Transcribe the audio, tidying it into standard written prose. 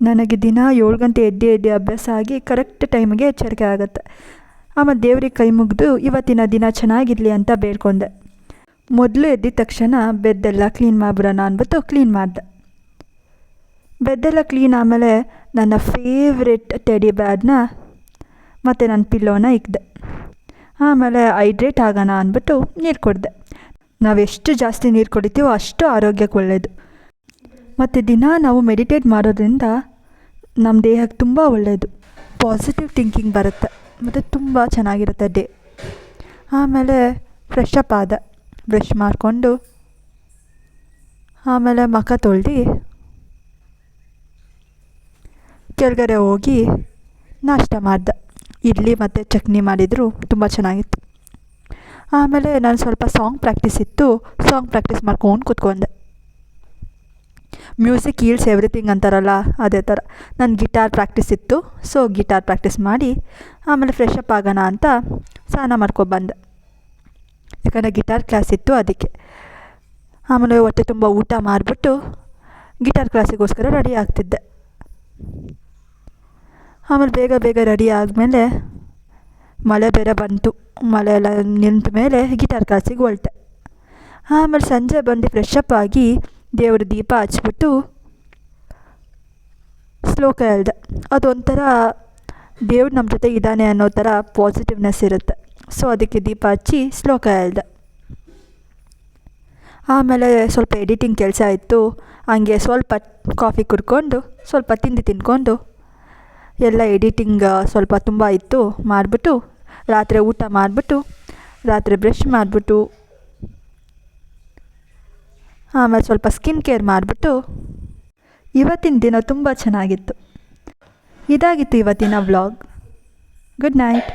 ನನಗೆ ದಿನ 7 ಗಂಟೆ ಎದ್ದು ಅಭ್ಯಾಸ ಆಗಿ ಕರೆಕ್ಟ್ ಟೈಮಿಗೆ ಎಚ್ಚರಿಕೆ ಆಗುತ್ತೆ. ಆಮೇಲೆ ದೇವ್ರಿಗೆ ಕೈ ಮುಗಿದು ಇವತ್ತಿನ ದಿನ ಚೆನ್ನಾಗಿರಲಿ ಅಂತ ಬೇಡ್ಕೊಂಡೆ. ಮೊದಲು ಎದ್ದಿದ ತಕ್ಷಣ ಬೆಡ್ಡೆಲ್ಲ ಕ್ಲೀನ್ ಮಾಡಿಬಿಡೋಣ ಅಂದ್ಬಿಟ್ಟು ಕ್ಲೀನ್ ಮಾಡಿದೆ. ಬೆಡ್ಡೆಲ್ಲ ಕ್ಲೀನ್ ಆಮೇಲೆ ನನ್ನ ಫೇವ್ರೆಟ್ ಟೆಡಿ ಬ್ಯಾಡ್ನ ಮತ್ತು ನನ್ನ ಪಿಲ್ಲೋನ ಇಕ್ಕಿದೆ. ಆಮೇಲೆ ಹೈಡ್ರೇಟ್ ಆಗೋಣ ಅಂದ್ಬಿಟ್ಟು ನೀರು ಕುಡಿದೆ. ನಾವೆಷ್ಟು ಜಾಸ್ತಿ ನೀರು ಕುಡಿತೀವೋ ಅಷ್ಟು ಆರೋಗ್ಯಕ್ಕೆ ಒಳ್ಳೆಯದು. ಮತ್ತು ದಿನ ನಾವು ಮೆಡಿಟೇಟ್ ಮಾಡೋದ್ರಿಂದ ನಮ್ಮ ದೇಹಕ್ಕೆ ತುಂಬ ಒಳ್ಳೆಯದು. ಪಾಸಿಟಿವ್ ಥಿಂಕಿಂಗ್ ಬರುತ್ತೆ ಮತ್ತು ತುಂಬ ಚೆನ್ನಾಗಿರುತ್ತೆ ಡೇ. ಆಮೇಲೆ ಫ್ರೆಶ್ ಅಪ್ ಆದ, ಬ್ರಷ್ ಮಾಡಿಕೊಂಡು ಆಮೇಲೆ ಮುಖ ತೊಳ್ದು ಕೆಳಗಡೆ ಹೋಗಿ ನಾಷ್ಟ ಮಾಡಿದೆ. ಇಡ್ಲಿ ಮತ್ತು ಚಟ್ನಿ ಮಾಡಿದರು, ತುಂಬ ಚೆನ್ನಾಗಿತ್ತು. ಆಮೇಲೆ ನಾನು ಸ್ವಲ್ಪ ಸಾಂಗ್ ಪ್ರಾಕ್ಟೀಸ್ ಇತ್ತು, ಸಾಂಗ್ ಪ್ರಾಕ್ಟೀಸ್ ಮಾಡ್ಕೊಂಡು ಕೂತ್ಕೊಂಡೆ. ಮ್ಯೂಸಿಕ್ ಈಲ್ಸ್ ಎವ್ರಿಥಿಂಗ್ ಅಂತಾರಲ್ಲ, ಅದೇ ಥರ ನನ್ನ ಗಿಟಾರ್ ಪ್ರಾಕ್ಟೀಸ್ ಇತ್ತು. ಸೊ ಗಿಟಾರ್ ಪ್ರಾಕ್ಟೀಸ್ ಮಾಡಿ ಆಮೇಲೆ ಫ್ರೆಶ್ ಅಪ್ ಆಗೋಣ ಅಂತ ಸ್ನಾನ ಮಾಡ್ಕೊಬಂದೆ. ಯಾಕಂದರೆ ಗಿಟಾರ್ ಕ್ಲಾಸ್ ಇತ್ತು ಅದಕ್ಕೆ. ಆಮೇಲೆ ಹೊಟ್ಟೆ ತುಂಬ ಊಟ ಮಾಡಿಬಿಟ್ಟು ಗಿಟಾರ್ ಕ್ಲಾಸಿಗೋಸ್ಕರ ರೆಡಿ ಆಗ್ತಿದ್ದೆ. ಆಮೇಲೆ ಬೇಗ ರೆಡಿ ಆದಮೇಲೆ ಮಳೆ ಬೇರೆ ಬಂತು. ಮಳೆ ಎಲ್ಲ ನಿಂತ ಮೇಲೆ ಗಿಟಾರ್ ಕ್ಲಾಸಿಗೆ ಹೊರಟೆ. ಆಮೇಲೆ ಸಂಜೆ ಬಂದು ಫ್ರೆಶ್ ಅಪ್ ಆಗಿ ದೇವ್ರ ದೀಪ ಹಚ್ಬಿಟ್ಟು ಶ್ಲೋಕ ಹೇಳ್ದೆ. ಅದೊಂಥರ ದೇವ್ರು ನಮ್ಮ ಜೊತೆ ಇದ್ದಾನೆ ಅನ್ನೋ ಥರ ಪಾಸಿಟಿವ್ನೆಸ್ ಇರುತ್ತೆ. ಸೊ ಅದಕ್ಕೆ ದೀಪ ಹಚ್ಚಿ ಶ್ಲೋಕ ಹೇಳ್ದೆ. ಆಮೇಲೆ ಸ್ವಲ್ಪ ಎಡಿಟಿಂಗ್ ಕೆಲಸ ಇತ್ತು, ಹಂಗೆ ಸ್ವಲ್ಪ ಕಾಫಿ ಕುಡ್ಕೊಂಡು ಸ್ವಲ್ಪ ತಿಂದ್ಕೊಂಡು ಎಲ್ಲ ಎಡಿಟಿಂಗ್ ಸ್ವಲ್ಪ ತುಂಬ ಇತ್ತು ಮಾಡಿಬಿಟ್ಟು ರಾತ್ರಿ ಊಟ ಮಾಡಿಬಿಟ್ಟು ರಾತ್ರಿ ಬ್ರಷ್ ಮಾಡಿಬಿಟ್ಟು ಆಮೇಲೆ ಸ್ವಲ್ಪ ಸ್ಕಿನ್ ಕೇರ್ ಮಾಡಿಬಿಟ್ಟು ಇವತ್ತಿನ ದಿನ ತುಂಬ ಚೆನ್ನಾಗಿತ್ತು. ಇದಾಗಿತ್ತು ಇವತ್ತಿನ ವ್ಲಾಗ್. Good night.